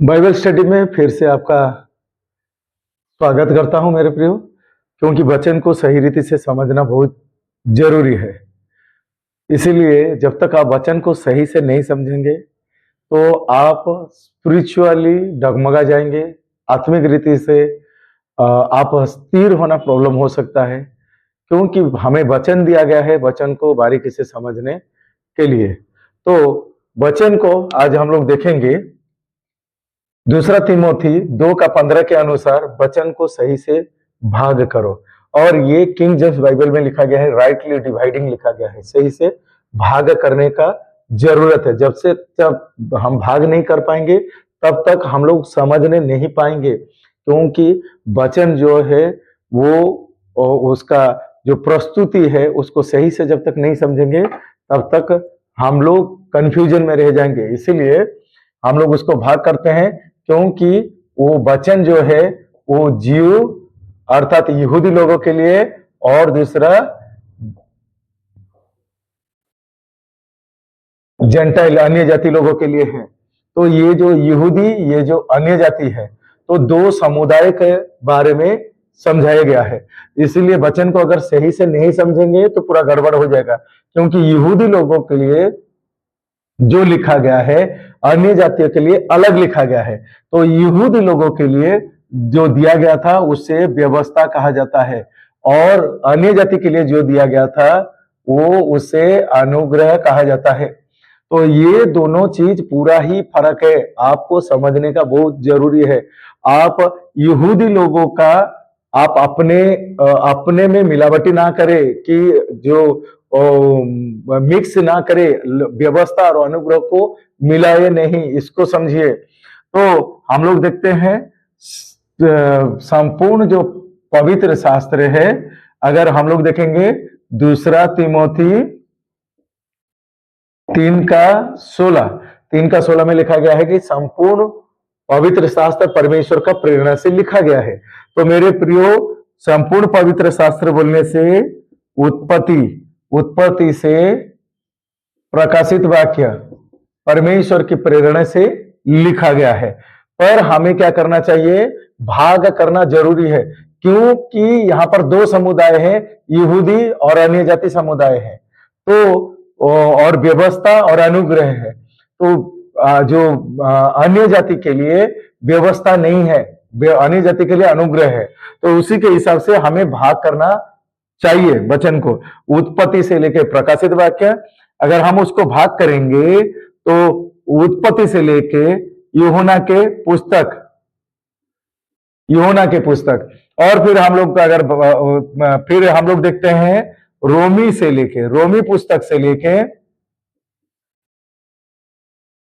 Bible study में फिर से आपका स्वागत करता हूं मेरे प्रियो, क्योंकि वचन को सही रीति से समझना बहुत जरूरी है। इसीलिए जब तक आप वचन को सही से नहीं समझेंगे तो आप स्पिरिचुअली डगमगा जाएंगे। आत्मिक रीति से आप स्थिर होना प्रॉब्लम हो सकता है, क्योंकि हमें वचन दिया गया है वचन को बारीकी से समझने के लिए। तो वचन को आज हम लोग देखेंगे। दूसरा तीमोथी 2:15 के अनुसार वचन को सही से भाग करो, और ये किंग जेम्स बाइबल में लिखा गया है, राइटली डिवाइडिंग लिखा गया है। सही से भाग करने का जरूरत है। जब हम भाग नहीं कर पाएंगे तब तक हम लोग समझने नहीं पाएंगे, क्योंकि वचन जो है वो उसका जो प्रस्तुति है उसको सही से जब तक नहीं समझेंगे तब तक हम लोग कंफ्यूजन में रह जाएंगे। इसीलिए हम लोग उसको भाग करते हैं, क्योंकि वो वचन जो है वो जीव अर्थात यहूदी लोगों के लिए और दूसरा जेंटाइल अन्य जाति लोगों के लिए है। तो ये जो यहूदी, ये जो अन्य जाति है, तो दो समुदाय के बारे में समझाया गया है। इसीलिए वचन को अगर सही से नहीं समझेंगे तो पूरा गड़बड़ हो जाएगा, क्योंकि यहूदी लोगों के लिए जो लिखा गया है अन्य जातियों के लिए अलग लिखा गया है। तो यहूदी लोगों के लिए जो दिया गया था उसे व्यवस्था कहा जाता है, और अन्य जाति के लिए जो दिया गया था वो उसे अनुग्रह कहा जाता है। तो ये दोनों चीज पूरा ही फर्क है, आपको समझने का बहुत जरूरी है। आप यहूदी लोगों का आप अपने में मिलावटी ना करें, कि जो मिक्स ना करे, व्यवस्था और अनुग्रह को मिलाए नहीं, इसको समझिए। तो हम लोग देखते हैं संपूर्ण जो पवित्र शास्त्र है, अगर हम लोग देखेंगे दूसरा तीमोथी 3:16 में लिखा गया है कि संपूर्ण पवित्र शास्त्र परमेश्वर का प्रेरणा से लिखा गया है। तो मेरे प्रियो, संपूर्ण पवित्र शास्त्र बोलने से उत्पत्ति से प्रकाशित वाक्य परमेश्वर की प्रेरणा से लिखा गया है। पर हमें क्या करना चाहिए? भाग करना जरूरी है, क्योंकि यहाँ पर दो समुदाय हैं, यहूदी और अन्य जाति समुदाय है। तो और व्यवस्था और अनुग्रह है। तो जो अन्य जाति के लिए व्यवस्था नहीं है, अन्य जाति के लिए अनुग्रह है। तो उसी के हिसाब से हमें भाग करना चाहिए वचन को। उत्पत्ति से लेकर प्रकाशित वाक्य, अगर हम उसको भाग करेंगे तो उत्पत्ति से लेके यूहन्ना के पुस्तक, और फिर हम लोग देखते हैं रोमी पुस्तक से लेके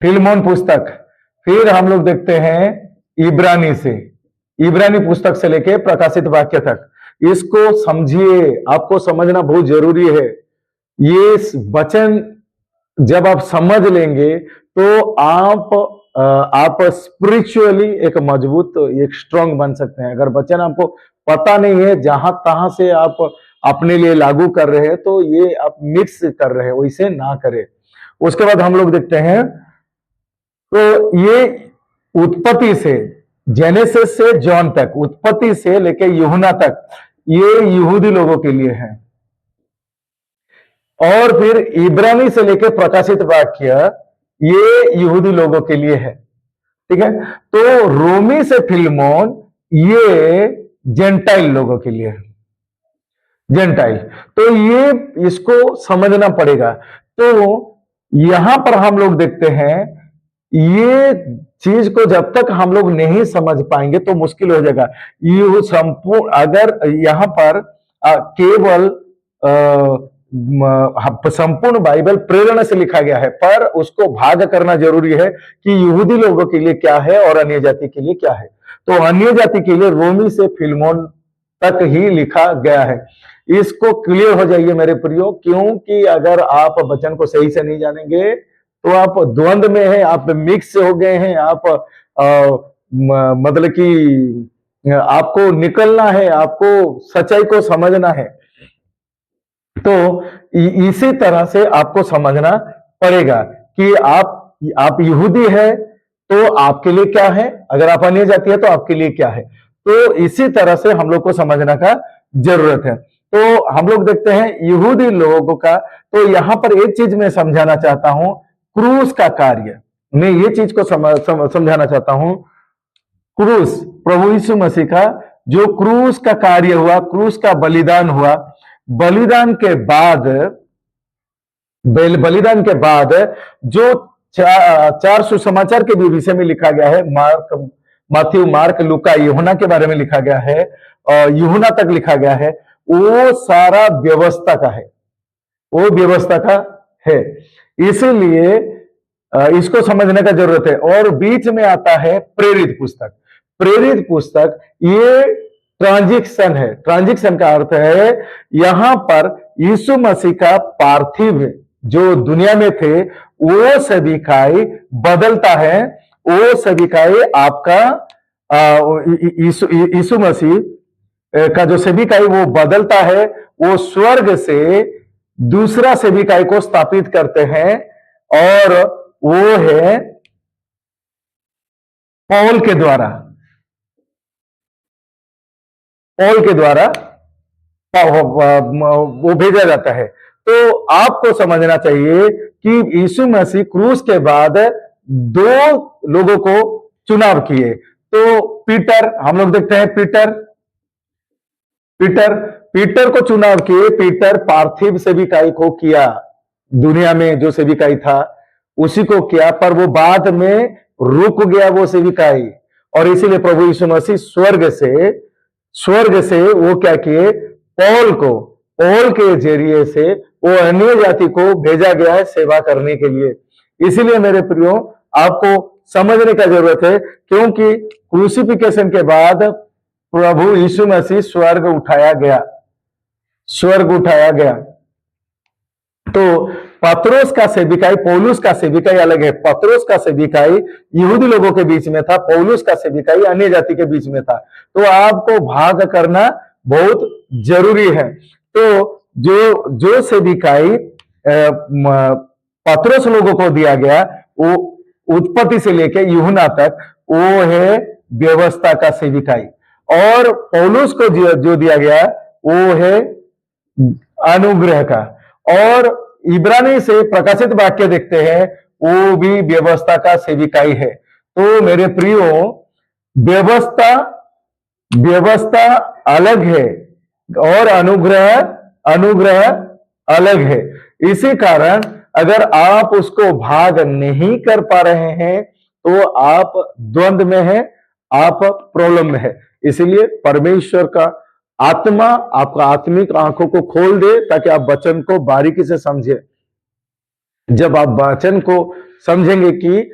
फिलमोन पुस्तक, फिर हम लोग देखते हैं इब्रानी पुस्तक से लेके प्रकाशित वाक्य तक। इसको समझिए, आपको समझना बहुत जरूरी है। ये वचन जब आप समझ लेंगे तो आप स्पिरिचुअली एक मजबूत, एक स्ट्रांग बन सकते हैं। अगर वचन आपको पता नहीं है, जहां तहां से आप अपने लिए लागू कर रहे हैं, तो ये आप मिक्स कर रहे हैं, वैसे ना करें। उसके बाद हम लोग देखते हैं, तो ये उत्पत्ति से, जेनेसिस से जॉन तक, उत्पत्ति से लेके यूहन्ना तक, ये यहूदी लोगों के लिए है। और फिर इब्रानी से लेकर प्रकाशित वाक्य, ये यहूदी लोगों के लिए है। ठीक है। तो रोमी से फिलमोन, ये जेंटाइल लोगों के लिए है, जेंटाइल। तो ये इसको समझना पड़ेगा। तो यहां पर हम लोग देखते हैं, ये चीज को जब तक हम लोग नहीं समझ पाएंगे तो मुश्किल हो जाएगा। ये संपूर्ण, अगर यहां पर केवल संपूर्ण बाइबल प्रेरणा से लिखा गया है, पर उसको भाग करना जरूरी है कि यहूदी लोगों के लिए क्या है और अन्य जाति के लिए क्या है। तो अन्य जाति के लिए रोमी से फिलमोन तक ही लिखा गया है। इसको क्लियर हो जाइए मेरे प्रियो, क्योंकि अगर आप वचन को सही से नहीं जानेंगे तो आप द्वंद्व में हैं, आप मिक्स हो गए हैं, आप मतलब कि आपको निकलना है, आपको सच्चाई को समझना है। तो इसी तरह से आपको समझना पड़ेगा कि आप यहूदी है, तो आपके लिए क्या है, अगर आप अन्य जाति है तो आपके लिए क्या है। तो इसी तरह से हम लोग को समझना का जरूरत है। तो हम लोग देखते हैं यहूदी लोगों का, तो यहां पर एक चीज मैं समझाना चाहता हूं, क्रूस का कार्य, मैं ये चीज को समझाना चाहता हूं। क्रूस, प्रभु यीशु मसीह का जो क्रूस का कार्य हुआ, क्रूस का बलिदान हुआ, बलिदान के बाद जो चार सुसमाचार के भी विषय में लिखा गया है, माथ्यू, मार्क, लूका, यूहन्ना के बारे में लिखा गया है, और यूहन्ना तक लिखा गया है, वो सारा व्यवस्था का है, वो व्यवस्था का है। इसीलिए इसको समझने का जरूरत है। और बीच में आता है प्रेरित पुस्तक। प्रेरित पुस्तक ये ट्रांजिक्शन है। ट्रांजिक्शन का अर्थ है यहां पर यीशु मसीह का पार्थिव जो दुनिया में थे वो सेविकाई बदलता है, वो सेविकाई आपका यीशु मसीह का जो सेविकाई वो बदलता है, वो स्वर्ग से दूसरा सेविकाई को स्थापित करते हैं, और वो है पौल के द्वारा वो भेजा जाता है। तो आपको समझना चाहिए कि यीशु मसीह क्रूस के बाद दो लोगों को चुनाव किए। तो पीटर, हम लोग देखते हैं पीटर को चुनाव किए। पीटर पार्थिव सेविकाई को किया, दुनिया में जो सेविकाई था उसी को किया, पर वो बाद में रुक गया वो सेविकाई, और इसीलिए प्रभु यीशु मसीह स्वर्ग से वो क्या किए, पौल के जरिए से वो अन्य जाति को भेजा गया है सेवा करने के लिए। इसीलिए मेरे प्रियो, आपको समझने का जरूरत है, क्योंकि क्रूसिफिकेशन के बाद प्रभु यीशु मसीह स्वर्ग उठाया गया। तो पत्रोस का सेविकाई, पौलुस का सेविकाई अलग है। पत्रोस का सेविकाई यहूदी लोगों के बीच में था, पौलुस का सेविकाई अन्य जाति के बीच में था। तो आपको भाग करना बहुत जरूरी है। तो जो सेविकाई पत्रोस लोगों को दिया गया, वो उत्पत्ति से लेकर यूहन्ना तक, वो है व्यवस्था का सेविकाई, और पौलुस को जो दिया गया वो है अनुग्रह का। और इब्रानी से प्रकाशित वाक्य देखते हैं, वो भी व्यवस्था का सेविकाई है। तो मेरे प्रियो, व्यवस्था अलग है और अनुग्रह अलग है। इसी कारण अगर आप उसको भाग नहीं कर पा रहे हैं तो आप द्वंद में हैं, आप प्रॉब्लम में है। इसीलिए परमेश्वर का आत्मा आपका आत्मिक आंखों को खोल दे, ताकि आप वचन को बारीकी से समझे। जब आप वचन को समझेंगे कि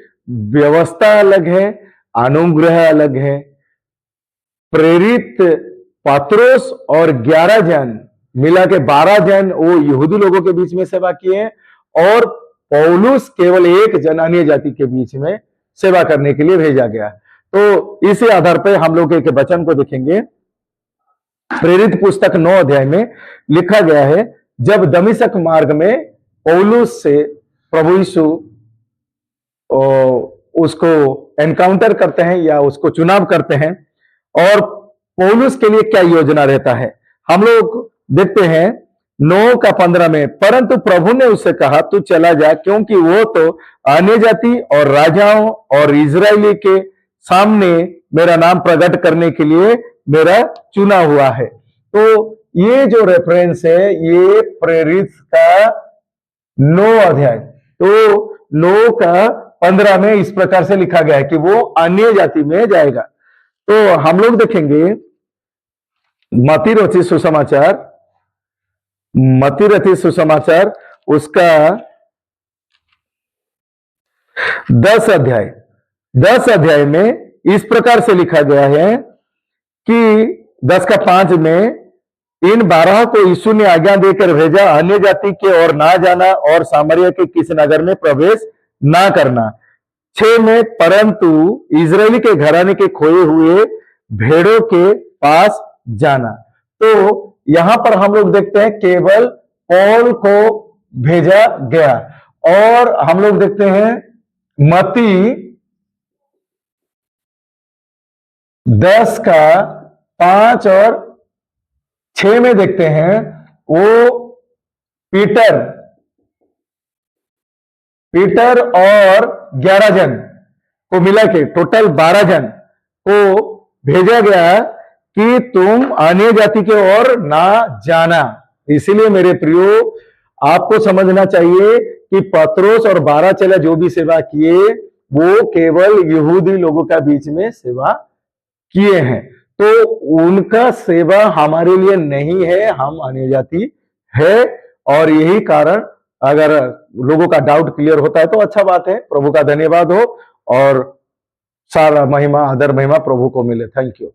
व्यवस्था अलग है, अनुग्रह अलग है। प्रेरित पत्रोस और 11 जन मिला के 12 जन वो यहूदी लोगों के बीच में सेवा किए, और पौलुस केवल एक जन अन्य जाति के बीच में सेवा करने के लिए भेजा गया। तो इसी आधार पर हम लोग एक वचन को देखेंगे। प्रेरित पुस्तक 9 अध्याय में लिखा गया है, जब दमिश्क मार्ग में पौलुस से प्रभु यीशु उसको एनकाउंटर करते हैं या उसको चुनाव करते हैं, और पौलुस के लिए क्या योजना रहता है, हम लोग देखते हैं 9:15 में। परंतु प्रभु ने उससे कहा, तू चला जा, क्योंकि वो तो अन्य जाति और राजाओं और इजरायली के सामने मेरा नाम प्रकट करने के लिए मेरा चुना हुआ है। तो ये जो रेफरेंस है, ये प्रेरित का 9 अध्याय, तो 9:15 में इस प्रकार से लिखा गया है कि वो अन्य जाति में जाएगा। तो हम लोग देखेंगे मत्ती रचित सुसमाचार उसका 10 अध्याय में इस प्रकार से लिखा गया है कि 10:5 में, इन 12 को यीशु ने आज्ञा देकर भेजा, अन्य जाति के और ना जाना और सामरिया के किस नगर में प्रवेश ना करना। 6 में, परंतु इजरायली के घराने के खोए हुए भेड़ों के पास जाना। तो यहां पर हम लोग देखते हैं केवल पौल को भेजा गया, और हम लोग देखते हैं मत्ती 10 का 5 और 6 में देखते हैं, वो पीटर और 11 जन को मिला के टोटल 12 जन को भेजा गया कि तुम अन्य जाति के ओर ना जाना। इसीलिए मेरे प्रियो, आपको समझना चाहिए कि पत्रोस और 12 चेला जो भी सेवा किए, वो केवल यहूदी लोगों का बीच में सेवा किए हैं। तो उनका सेवा हमारे लिए नहीं है, हम अन्य जाति है। और यही कारण, अगर लोगों का डाउट क्लियर होता है तो अच्छा बात है। प्रभु का धन्यवाद हो और सारा महिमा, आदर महिमा प्रभु को मिले। Thank you.